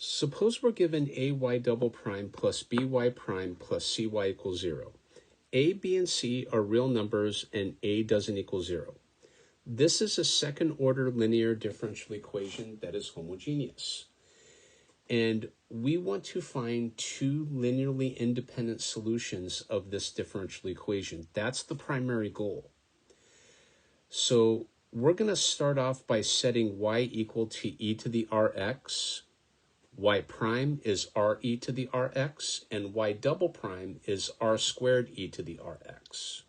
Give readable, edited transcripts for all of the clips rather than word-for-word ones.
Suppose we're given ay double prime plus by prime plus cy equals 0. A, b, and c are real numbers and a doesn't equal 0. This is a second order linear differential equation that is homogeneous. And we want to find two linearly independent solutions of this differential equation. That's the primary goal. So we're going to start off by setting y equal to e to the rx. Y prime is re to the rx, and y double prime is r squared e to the rx.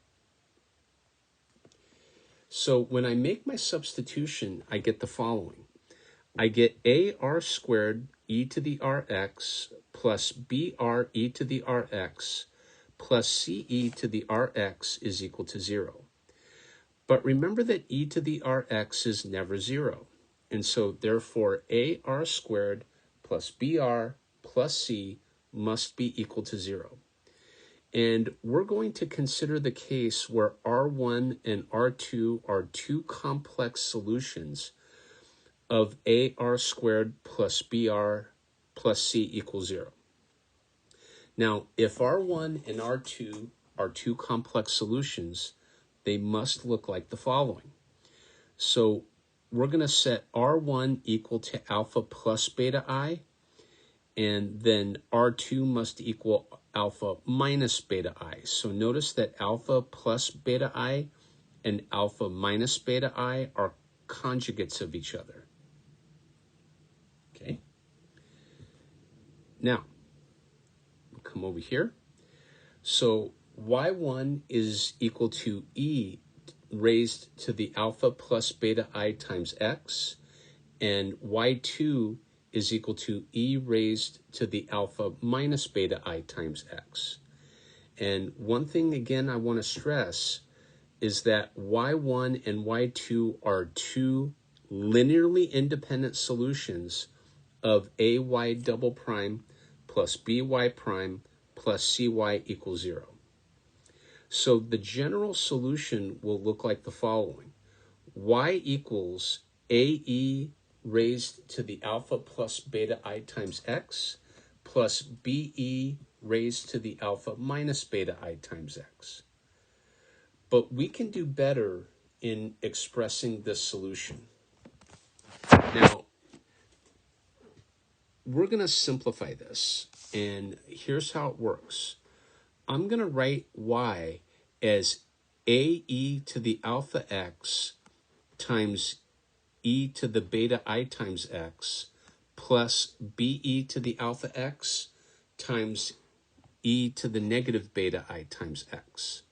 So when I make my substitution, I get the following. I get ar squared e to the rx plus br e to the rx plus ce to the rx is equal to 0. But remember that e to the rx is never 0. And so therefore ar squared plus br plus c must be equal to 0. And we're going to consider the case where R1 and R2 are two complex solutions of AR squared plus BR plus C equals 0. Now, if R1 and R2 are two complex solutions, they must look like the following. So we're going to set R1 equal to alpha plus beta I, and then R2 must equal alpha minus beta I. So notice that alpha plus beta I and alpha minus beta I are conjugates of each other. Okay. Now, we'll come over here. So y1 is equal to e raised to the alpha plus beta I times x, and y2 is equal to e raised to the alpha minus beta I times x. And one thing, again, I want to stress is that y1 and y2 are two linearly independent solutions of ay double prime plus by prime plus cy equals 0. So the general solution will look like the following. Y equals ae raised to the alpha plus beta I times x plus be raised to the alpha minus beta I times x. But we can do better in expressing this solution. Now, we're going to simplify this, and here's how it works. I'm going to write y as ae to the alpha x times e to the beta I times x plus be to the alpha x times e to the negative beta I times x.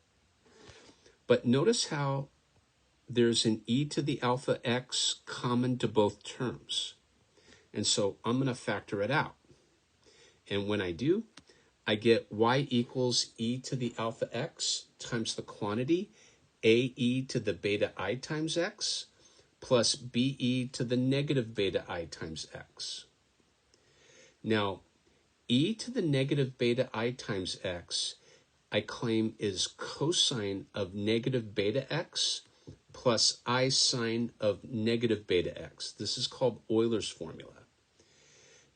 But notice how there's an e to the alpha x common to both terms. And so I'm going to factor it out. And when I do, I get y equals e to the alpha x times the quantity ae to the beta I times x plus be to the negative beta I times x. Now, e to the negative beta I times x, I claim is cosine of negative beta x plus I sine of negative beta x. This is called Euler's formula.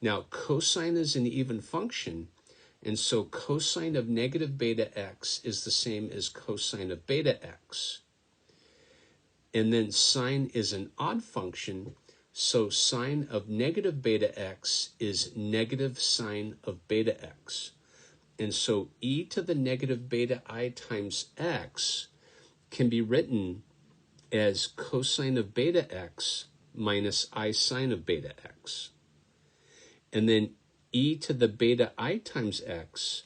Now, cosine is an even function, and so cosine of negative beta x is the same as cosine of beta x. And then sine is an odd function, so sine of negative beta x is negative sine of beta x. And so e to the negative beta I times x can be written as cosine of beta x minus I sine of beta x. And then e to the beta I times x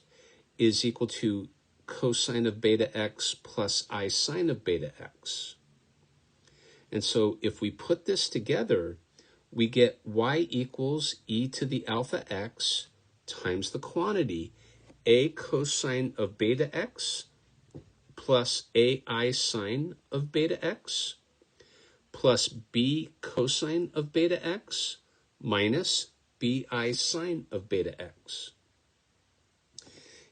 is equal to cosine of beta x plus I sine of beta x. And so if we put this together, we get y equals e to the alpha x times the quantity a cosine of beta x plus ai sine of beta x plus b cosine of beta x minus bi sine of beta x.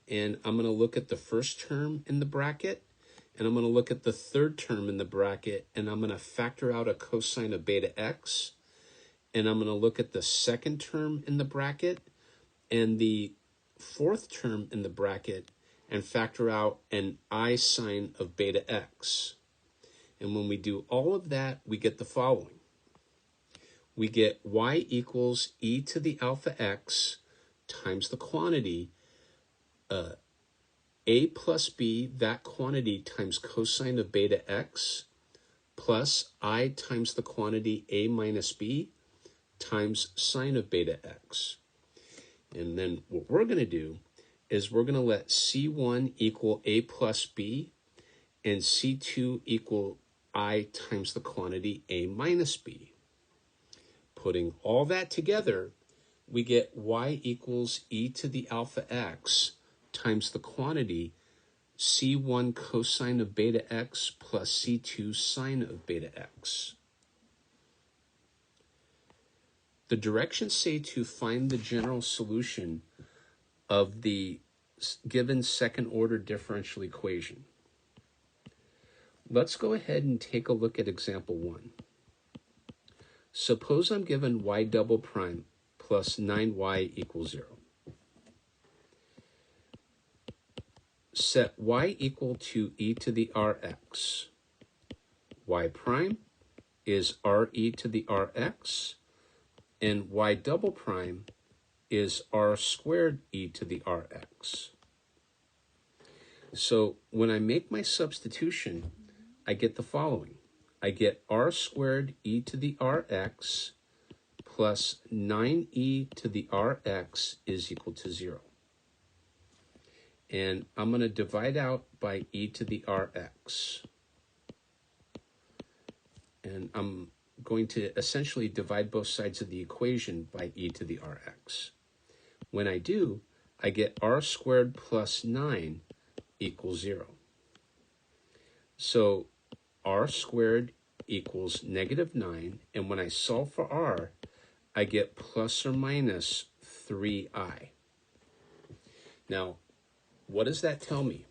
And I'm going to look at the first term in the bracket, and I'm going to look at the third term in the bracket, and I'm going to factor out a cosine of beta x. and I'm going to look at the second term in the bracket and the fourth term in the bracket and factor out an I sine of beta x. And when we do all of that, we get the following. We get y equals e to the alpha x times the quantity a plus b, that quantity times cosine of beta x, plus I times the quantity a minus b times sine of beta x. And then what we're going to do is we're going to let C1 equal a plus b and C2 equal I times the quantity a minus b. Putting all that together, we get y equals e to the alpha x times the quantity C1 cosine of beta x plus C2 sine of beta x. The directions say to find the general solution of the given second order differential equation. Let's go ahead and take a look at example 1. Suppose I'm given y double prime plus 9y equals 0. Set y equal to e to the rx. Y prime is re to the rx, and y double prime is r squared e to the rx. So when I make my substitution, I get the following. I get r squared e to the rx plus 9e to the rx is equal to 0. And I'm going to divide out by e to the rx. And I'm going to essentially divide both sides of the equation by e to the rx. When I do, I get r squared plus 9 equals 0. So r squared equals negative 9, and when I solve for r, I get plus or minus 3i. Now, what does that tell me?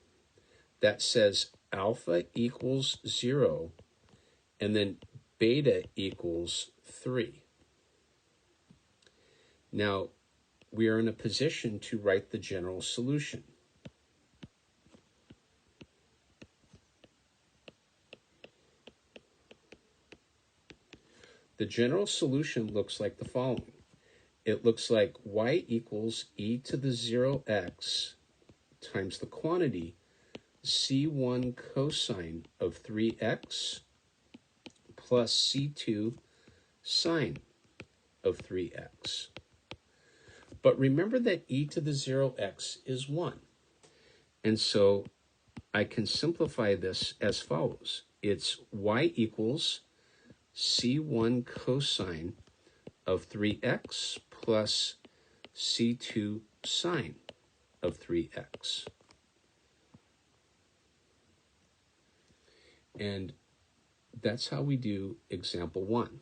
That says alpha equals 0, and then beta equals 3. Now, we are in a position to write the general solution. The general solution looks like the following. It looks like y equals e to the 0x times the quantity C1 cosine of 3x plus C2 sine of 3x. But remember that e to the 0x is 1. And so I can simplify this as follows. It's y equals C1 cosine of 3x plus C2 sine of 3x. And that's how we do example 1.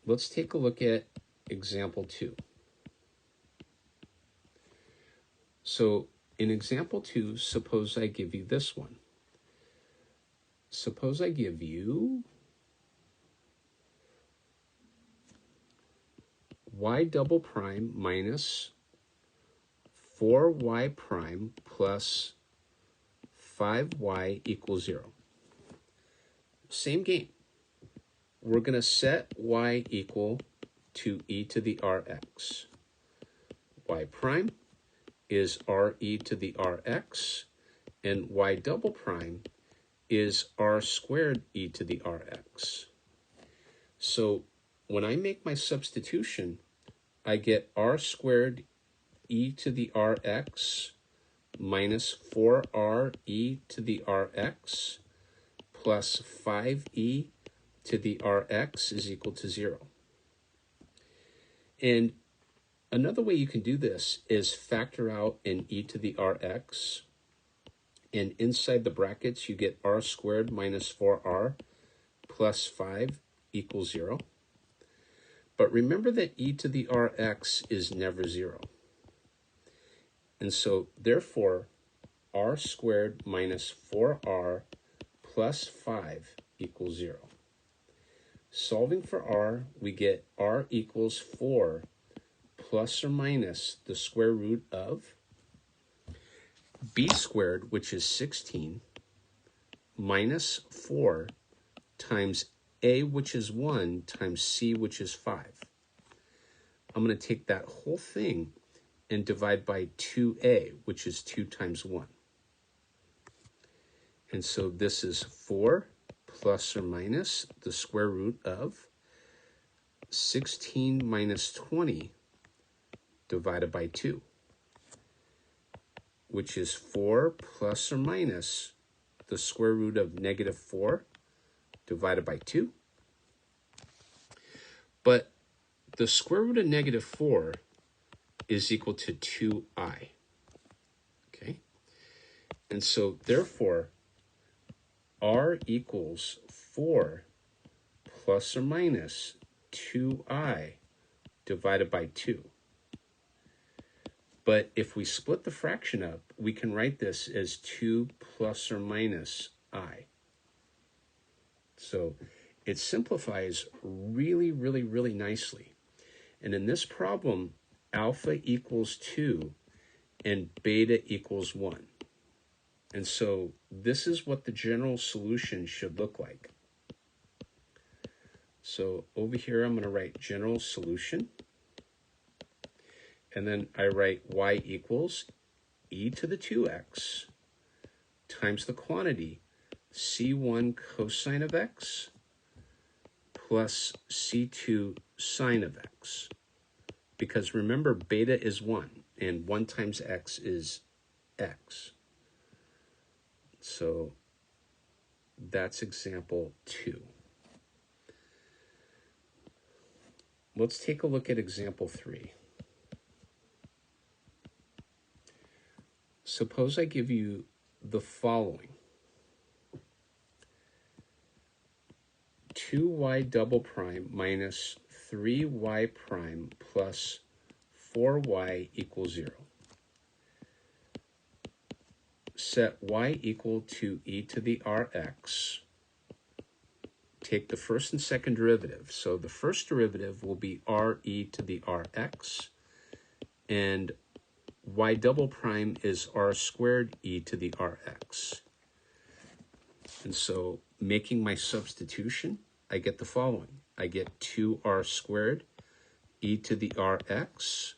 Let's take a look at example 2. So in example 2, suppose I give you this one. Suppose I give you y double prime minus 4y prime plus 5y equals 0. Same game. We're going to set y equal to e to the rx. Y prime is re to the rx, and y double prime is r squared e to the rx. So when I make my substitution, I get r squared e to the rx minus 4r e to the rx plus 5e to the rx is equal to 0. And another way you can do this is factor out an e to the rx, and inside the brackets you get r squared minus 4r plus 5 equals 0. But remember that e to the rx is never 0. And so therefore r squared minus 4r plus 5 equals 0. Solving for r, we get r equals 4 plus or minus the square root of b squared, which is 16, minus 4 times a, which is 1, times c, which is 5. I'm going to take that whole thing and divide by 2a, which is 2 times 1. And so this is 4 plus or minus the square root of 16 minus 20 divided by 2, which is 4 plus or minus the square root of negative 4 divided by 2. But the square root of negative 4 is equal to 2i. Okay? And so therefore, r equals 4 plus or minus 2i divided by 2. But if we split the fraction up, we can write this as 2 plus or minus I. So it simplifies really, really, really nicely. And in this problem, alpha equals 2 and beta equals 1. And so this is what the general solution should look like. So over here, I'm going to write general solution. And then I write y equals e to the 2x times the quantity c1 cosine of x plus c2 sine of x. Because remember, beta is 1, and 1 times x is x. So that's example 2. Let's take a look at example 3. Suppose I give you the following. 2y double prime minus 3y prime plus 4y equals 0. Set y equal to e to the rx. Take the first and second derivative. So the first derivative will be re to the rx, and y double prime is r squared e to the rx. And so making my substitution, I get the following. I get 2r squared e to the rx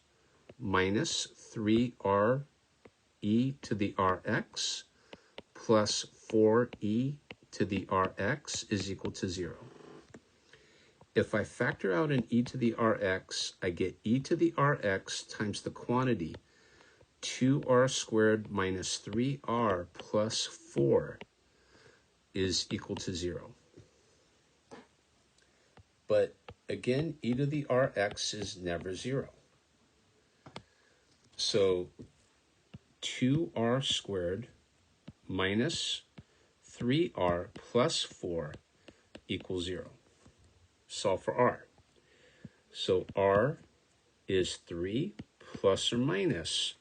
minus 3r e to the rx plus 4e to the rx is equal to 0. If I factor out an e to the rx, I get e to the rx times the quantity 2r squared minus 3r plus 4 is equal to 0. But again, e to the rx is never 0. So 2r squared minus 3r plus 4 equals 0. Solve for r. So r is 3 plus or minus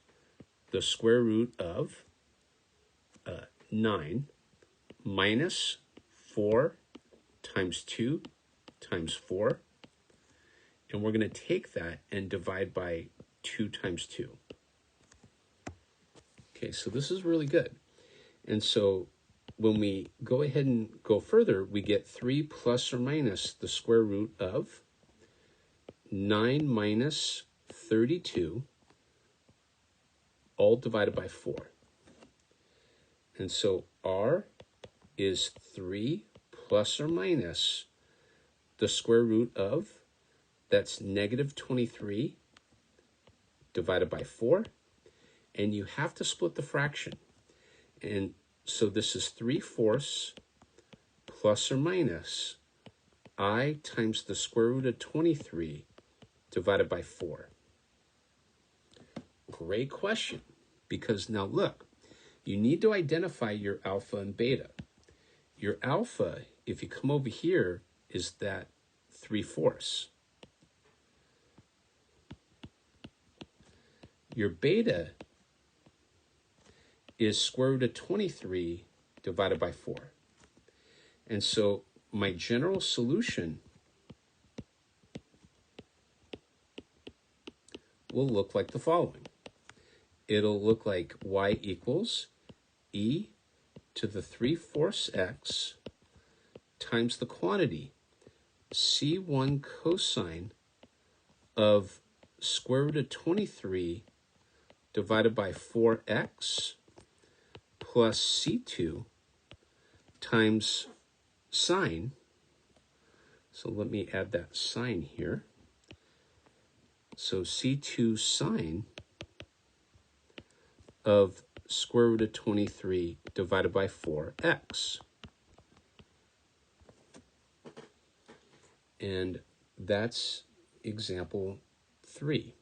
the square root of 9 minus 4 times 2 times 4. And we're going to take that and divide by 2 times 2. Okay, so this is really good. And so when we go ahead and go further, we get 3 plus or minus the square root of 9 minus 32, all divided by 4. And so r is 3 plus or minus the square root of, that's negative 23 divided by 4. And you have to split the fraction. And so this is 3/4 plus or minus I times the square root of 23 divided by 4. Great question, because now look, you need to identify your alpha and beta. Your alpha, if you come over here, is that 3/4. Your beta is square root of 23 divided by 4. And so my general solution will look like the following. It'll look like y equals e to the 3/4 x times the quantity c1 cosine of square root of 23 divided by 4x plus c2 times sine. So let me add that sine here. So c2 sine of square root of 23 divided by 4x. And that's example 3.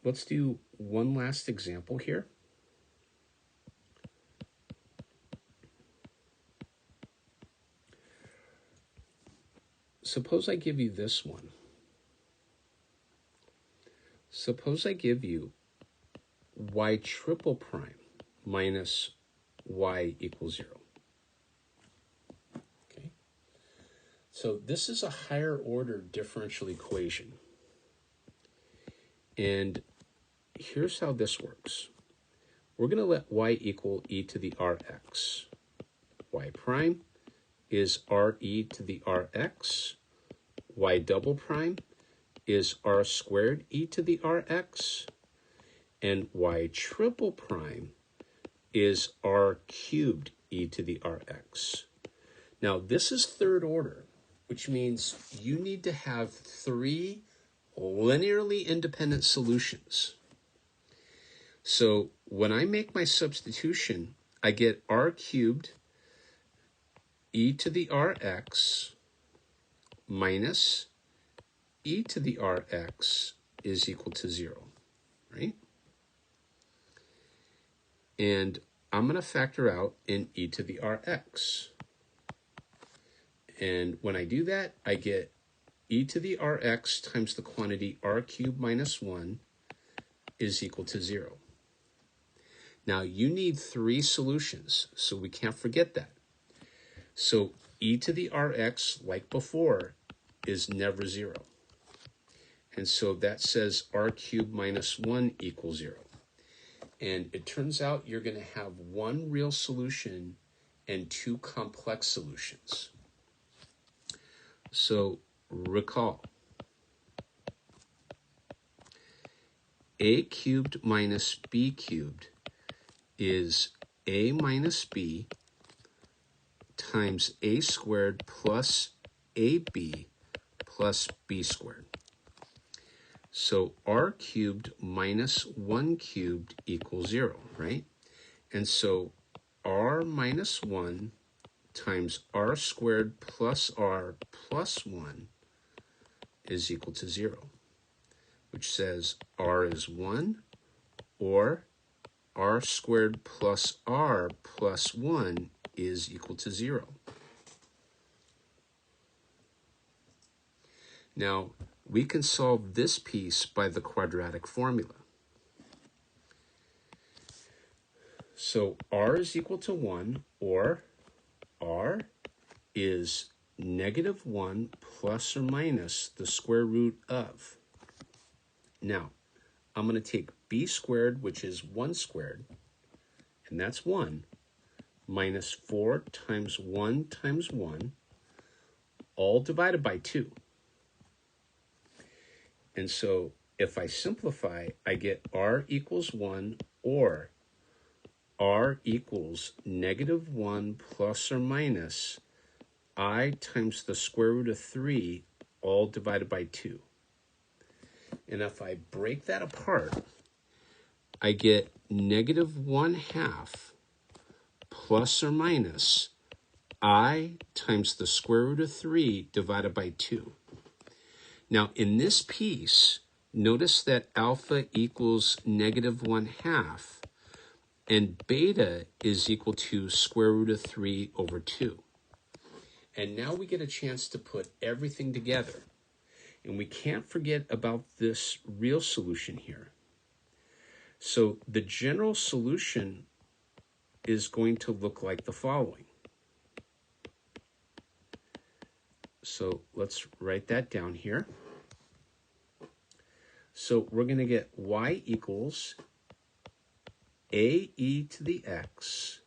Let's do one last example here. Suppose I give you this one. Suppose I give you y triple prime minus y equals 0. Okay. So this is a higher order differential equation. And here's how this works. We're going to let y equal e to the rx. Y prime is re to the rx. Y double prime is r squared e to the rx. And y triple prime is r cubed e to the rx. Now this is third order, which means you need to have 3 linearly independent solutions. So when I make my substitution, I get r cubed e to the rx minus e to the rx is equal to 0, right? And I'm going to factor out in e to the rx. And when I do that, I get e to the rx times the quantity r cubed minus 1 is equal to 0. Now, you need 3 solutions, so we can't forget that. So e to the rx, like before, is never 0. And so that says r cubed minus 1 equals 0. And it turns out you're going to have 1 real solution and 2 complex solutions. So recall, a cubed minus b cubed is a minus b times a squared plus ab plus b squared. So r cubed minus 1 cubed equals 0, right? And so r minus 1 times r squared plus r plus 1 is equal to 0, which says r is 1, or r squared plus r plus 1 is equal to 0. Now, we can solve this piece by the quadratic formula. So r is equal to 1, or r is negative 1 plus or minus the square root of. Now, I'm going to take b squared, which is 1 squared, and that's 1, minus 4 times 1 times 1, all divided by 2. And so if I simplify, I get r equals 1, or r equals negative 1 plus or minus I times the square root of 3, all divided by 2. And if I break that apart, I get negative 1/2 plus or minus I times the square root of 3 divided by 2. Now, in this piece, notice that alpha equals negative 1/2, and beta is equal to square root of 3 over 2. And now we get a chance to put everything together. And we can't forget about this real solution here. So the general solution is going to look like the following. So let's write that down here. So we're going to get y equals ae to the x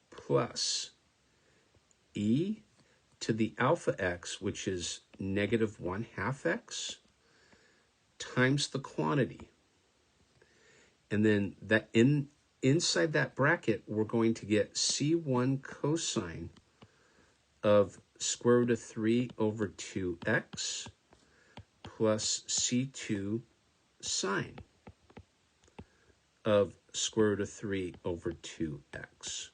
plus e to the alpha x, which is negative 1/2 x, times the quantity. And then that inside that bracket, we're going to get c1 cosine of square root of 3 over 2x plus c2 sine of square root of 3 over 2x.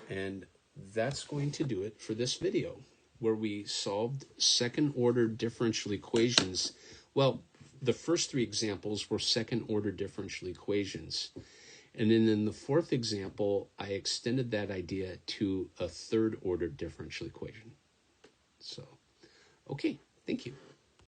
And that's going to do it for this video, where we solved second order differential equations. Well, the first three examples were second order differential equations. And then in the fourth example, I extended that idea to a third order differential equation. So, okay, thank you.